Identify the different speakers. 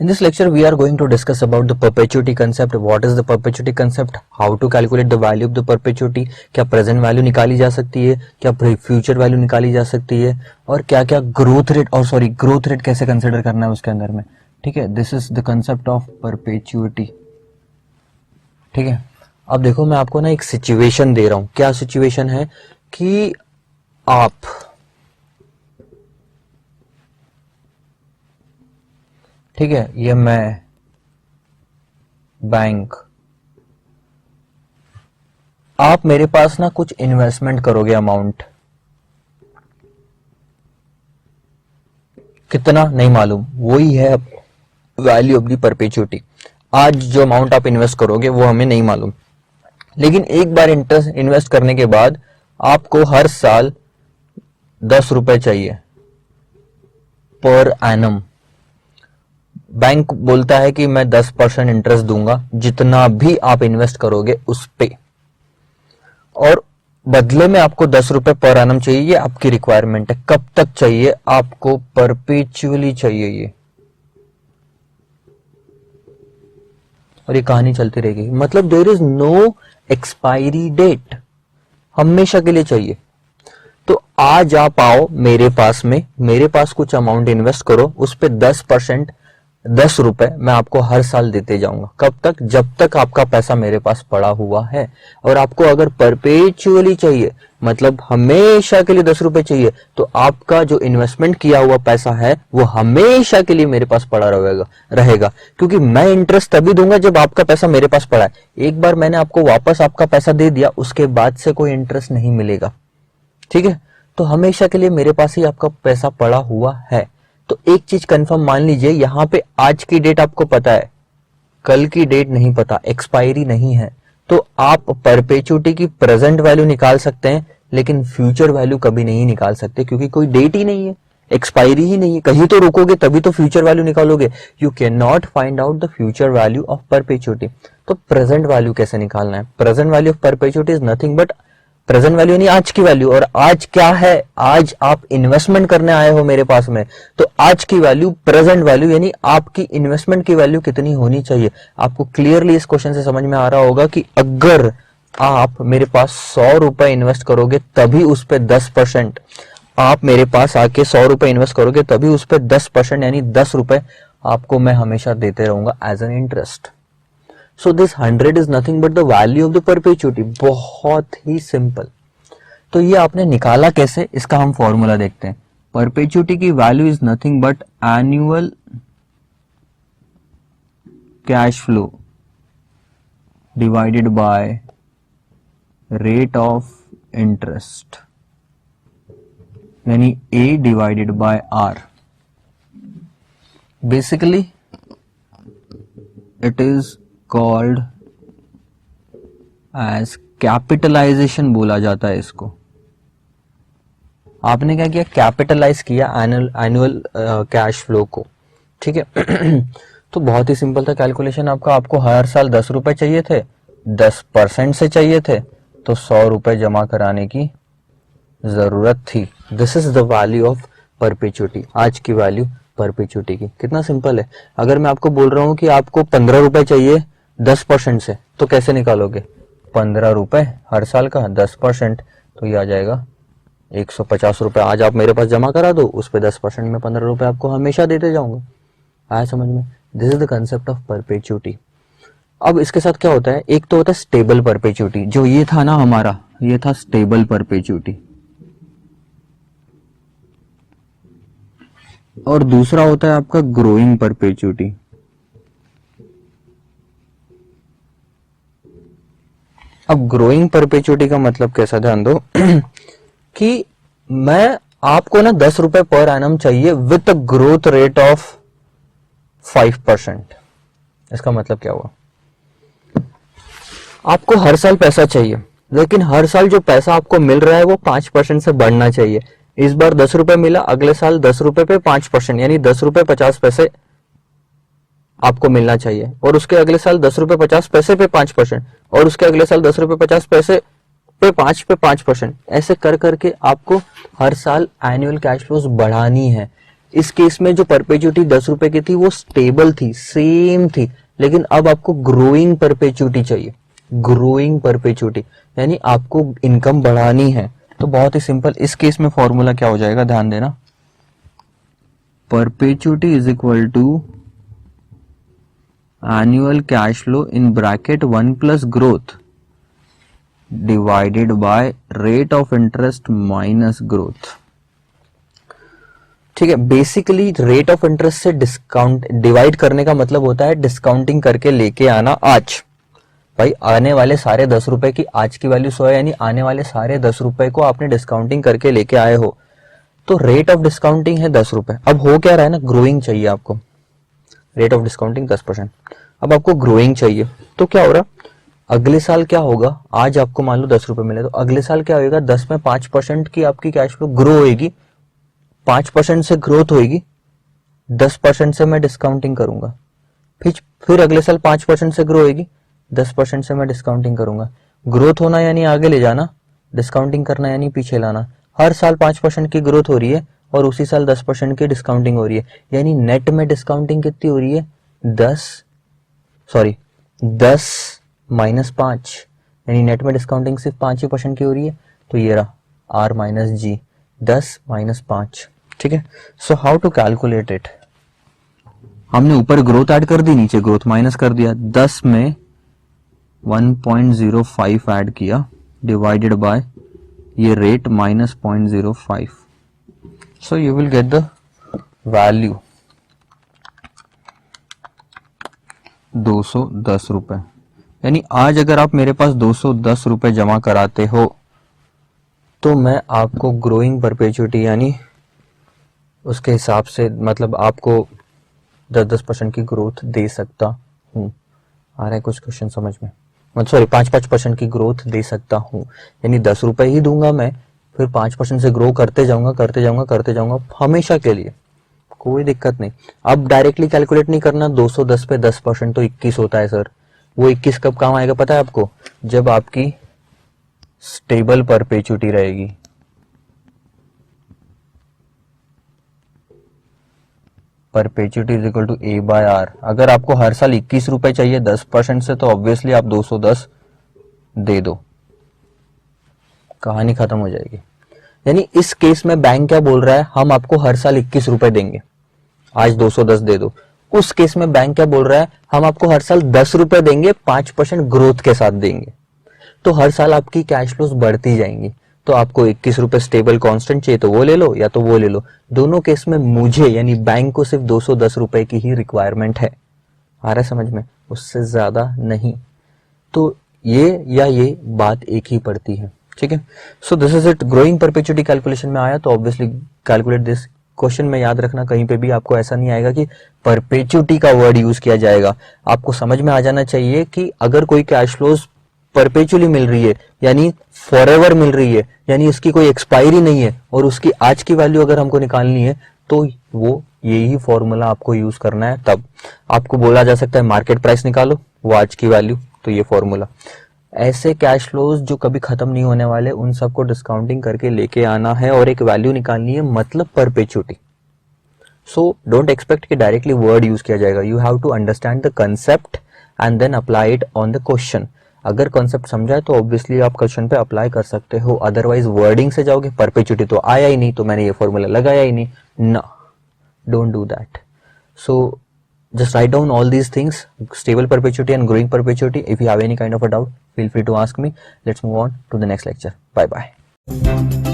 Speaker 1: In this lecture, we are going to discuss about the perpetuity concept. What is the perpetuity concept? How to calculate the value of the perpetuity? क्या present value निकाली जा सकती है? क्या future value निकाली जा सकती है? और क्या क्या growth rate और growth rate कैसे consider करना है उसके अंदर में? ठीक है, this is the concept of perpetuity. ठीक है, अब देखो मैं आपको ना एक situation दे रहा हूं. क्या situation है कि आप ठीक है, ये मैं बैंक, आप मेरे पास ना कुछ इन्वेस्टमेंट करोगे अमाउंट, कितना नहीं मालूम, वही है वैल्यू ऑफ द परपेचुइटी. आज जो अमाउंट आप इन्वेस्ट करोगे वो हमें नहीं मालूम, लेकिन एक बार इंटरेस्ट इन्वेस्ट करने के बाद आपको हर साल 10 रुपए चाहिए पर एनम. बैंक बोलता है कि मैं 10% इंटरेस्ट दूंगा जितना भी आप इन्वेस्ट करोगे उस पे, और बदले में आपको 10 रुपए पर एनम चाहिए. ये आपकी रिक्वायरमेंट है. कब तक चाहिए आपको? परपेचुअली चाहिए ये, और ये कहानी चलती रहेगी. मतलब there is no expiry date, हमेशा के लिए चाहिए. तो आज आप आओ मेरे पास में, मेरे पास कुछ अमाउंट इन्वेस्ट करो, उस पे 10%, 10 रुपए मैं आपको हर साल देते जाऊंगा. कब तक? जब तक आपका पैसा मेरे पास पड़ा हुआ है. और आपको अगर परपेचुअली चाहिए, मतलब हमेशा के लिए 10 रुपए चाहिए, तो आपका जो इन्वेस्टमेंट किया हुआ पैसा है वो हमेशा के लिए मेरे पास पड़ा रहेगा. क्योंकि मैं इंटरेस्ट तभी दूंगा जब आपका पैसा मेरे पास पड़ा है. एक बार मैंने आपको वापस आपका पैसा दे दिया, उसके बाद से कोई इंटरेस्ट नहीं मिलेगा. ठीक है, तो हमेशा के लिए मेरे पास ही आपका पैसा पड़ा हुआ है. तो एक चीज कंफर्म मान लीजिए, यहां पे आज की डेट आपको पता है, कल की डेट नहीं पता, एक्सपायरी नहीं है. तो आप परपेचुइटी की प्रेजेंट वैल्यू निकाल सकते हैं, लेकिन फ्यूचर वैल्यू कभी नहीं निकाल सकते, क्योंकि कोई डेट ही नहीं है, एक्सपायरी ही नहीं है. कहीं तो रुकोगे तभी तो फ्यूचर वैल्यू निकालोगे. You can not find out the future value of perpetuity. तो प्रेजेंट वैल्यू कैसे निकालना है? Present value of perpetuity is nothing but present value यानी आज की वैल्यू. और आज क्या है? आज आप इन्वेस्टमेंट करने आए हो मेरे पास में, तो आज की वैल्यू प्रेजेंट वैल्यू यानी आपकी इन्वेस्टमेंट की वैल्यू कितनी होनी चाहिए. आपको क्लियरली इस क्वेश्चन से समझ में आ रहा होगा कि अगर आप मेरे पास 100 रुपए इन्वेस्ट करोगे तभी उस पर 10%, आप मेरे पास आके 100 रुपए इन्वेस्ट करोगे तभी उस पर 10% यानी 10 रुपए आपको मैं हमेशा देते रहूंगा as an interest. So this 100 is nothing but the value of the perpetuity. बहुत ही सिंपल. तो ये आपने निकाला कैसे, इसका हम फॉर्मूला देखते हैं. परपेचुइटी की value is nothing but annual cash flow divided by rate of interest, यानी A divided by R. Basically it is called as capitalisation बोला जाता है इसको. आपने क्या किया? कैपिटलाइज किया एनुअल कैश फ्लो को. ठीक है. तो बहुत ही सिंपल था कैलकुलेशन आपका. आपको हर साल 10 रुपए चाहिए थे, 10% से चाहिए थे, तो 100 रुपए जमा कराने की जरूरत थी. This is the value of perpetuity, आज की वैल्यू परपेचुइटी की. कितना सिंपल है. अगर मैं आपको बोल रहा हूं कि आपको 15 रुपए चाहिए 10% से, तो कैसे निकालोगे? 15 रुपए हर साल का 10%, तो ये आ जाएगा 150 रुपए. आज आप मेरे पास जमा करा दो, उस पे 10% में 15 रुपए आपको हमेशा देते जाऊंगा. आया समझ में? This is the concept of perpetuity. अब इसके साथ क्या होता है? एक तो होता है स्टेबल परपेचुइटी, जो ये था ना हमारा, ये था स्टेबल परपेचुइटी. और दूसरा होता है आपका ग्रोइंग परपेचुइटी. अब ग्रोइंग परपेचुइटी का मतलब कैसा, ध्यान दो कि मैं आपको ना 10 रुपए पर एनम चाहिए विथ ग्रोथ रेट ऑफ 5%. इसका मतलब क्या हुआ? आपको हर साल पैसा चाहिए, लेकिन हर साल जो पैसा आपको मिल रहा है वो 5% से बढ़ना चाहिए. इस बार 10 रुपए मिला, अगले साल 10 रुपए पे 5%, यानी 10 रुपए 50 पैसे आपको मिलना चाहिए. और उसके अगले साल 10 रुपए 50 पैसे पे 5%, और उसके अगले साल 10 रुपए 50 पैसे पे 5%. ऐसे कर करके आपको हर साल एनुअल कैश फ्लोज बढ़ानी है. इस केस में जो परपेचुटी 10 रुपए की थी वो स्टेबल थी, सेम थी, लेकिन अब आपको ग्रोइंग परपेचुटी चाहिए, ग्रोइंग परपेचुटी, यानी आपको इनकम बढ़ानी है। तो बहुत ही सिंपल, इस केस में फॉर्मूला क्या हो जाएगा, ध्यान देना, perpetuity is equal to annual cash flow in bracket 1 plus growth divided by rate of interest minus growth. ठीक है, बेसिकली रेट ऑफ इंटरेस्ट से डिस्काउंट डिवाइड करने का मतलब होता है डिस्काउंटिंग करके लेके आना आज। भाई आने वाले सारे 10 रुपए की आज की वैल्यू 100 है, यानी आने वाले सारे 10 रुपए को आपने डिस्काउंटिंग करके लेके आए हो, तो रेट ऑफ डिस्काउंटिंग है 10 रुपए। अब हो क्या रहा है ना, ग्रोइंग चाहिए आपको, रेट ऑफ डिस्काउंटिंग 10%, अब आपको ग्रोइंग चाहिए। तो क्या हो रहा, अगले साल क्या होगा, आज आपको मान लो 10 रुपए मिले, तो अगले साल क्या होगा, 10 में 5% की आपकी कैश फ्लो ग्रो होगी, 5% से ग्रोथ होगी, 10% से मैं डिस्काउंटिंग करूंगा, फिर अगले साल 5% से ग्रो होगी, 10% से मैं डिस्काउंटिंग करूंगा। ग्रोथ होना यानी आगे ले जाना, डिस्काउंटिंग करना यानी पीछे लाना। हर साल 5% की ग्रोथ हो रही है और उसी साल 10% की डिस्काउंटिंग हो रही है, यानी नेट में डिस्काउंटिंग कितनी हो रही है, 10 माइनस 5, यानी नेट में डिस्काउंटिंग सिर्फ 5% की हो रही है। तो ये रहा आर माइनस जी, 10 माइनस 5। ठीक है, so how to calculate it, हमने ऊपर ग्रोथ ऐड कर दी, नीचे ग्रोथ माइनस कर दिया, 10 में 1.05 ऐड किया डिवाइडेड बाय ये rate minus 0.05, so you will get the value 210 रुपए। यानी आज अगर आप मेरे पास 210 रुपए जमा कराते हो तो मैं आपको ग्रोइंग परपेचुटी यानी उसके हिसाब से, मतलब आपको 10% की ग्रोथ दे सकता हूं। आ रहा है कुछ क्वेश्चन समझ में, मतलब सॉरी 5% की ग्रोथ दे सकता हूं, यानी 10 रुपए ही दूंगा मैं, फिर 5% से ग्रो करते जाऊंगा हमेशा के लिए, कोई दिक्कत नहीं। अब डायरेक्टली कैलकुलेट नहीं करना, 210 पे 10% तो 21 होता है सर, वो 21 कब काम आएगा पता है आपको, जब आपकी स्टेबल परपेचुटी रहेगी। Perpetuity is equal to A by R. अगर आपको हर साल 21 रुपए चाहिए 10% से, तो ऑब्वियसली आप 210 दे दो, कहानी खत्म हो जाएगी। यानी इस केस में बैंक क्या बोल रहा है, हम आपको हर साल 21 रुपए देंगे, आज 210 दे दो। उस केस में बैंक क्या बोल रहा है, हम आपको हर साल 10 रुपए देंगे, 5% ग्रोथ के साथ देंगे। तो हर साल आपकी कैश फ्लोज बढ़ती जाएंगी। तो आपको 21 रुपए स्टेबल कांस्टेंट चाहिए तो वो ले लो या तो वो ले लो। दोनों केस में मुझे यानी बैंक को सिर्फ 210 रुपए की ही रिक्वायरमेंट है। आ रहा है समझ में, उससे ज्यादा नहीं। तो ये बात एक ही पड़ती है। ठीक है, so this is it. Growing perpetuity calculation में आया तो ऑब्वियसली कैलकुलेट दिस। क्वेश्चन में याद रखना कहीं पे भी आपको ऐसा नहीं आएगा कि परपेचुटी का वर्ड यूज किया जाएगा। आपको समझ में आ जाना चाहिए कि अगर कोई कैश फ्लोज परपेचुअली मिल रही है यानी फॉरएवर मिल रही है, यानी इसकी कोई एक्सपायरी नहीं है और उसकी आज की वैल्यू अगर हमको निकालनी है तो वो यही फॉर्मूला आपको यूज करना है। तब आपको बोला जा सकता है मार्केट प्राइस निकालो, वो आज की वैल्यू, तो ये फॉर्मूला। ऐसे कैश फ्लोज जो कभी खत्म नहीं होने वाले, उन सबको डिस्काउंटिंग करके लेके आना है और एक वैल्यू निकालनी है, मतलब परपेचुटी। सो डोंट एक्सपेक्ट कि डायरेक्टली वर्ड यूज किया जाएगा। You have to understand the concept and then apply it on the question. अगर कॉन्सेप्ट समझा है तो ऑब्वियसली आप क्वेश्चन पे अप्लाई कर सकते हो, अदरवाइज वर्डिंग से जाओगे परपेचुटी तो आया ही नहीं, तो मैंने ये फॉर्मूला लगाया ही नहीं ना, don't do that. So just write down all these things, stable perpetuity and growing perpetuity. If you have any kind of a doubt, feel free to ask me. Let's move on to the next lecture. Bye bye.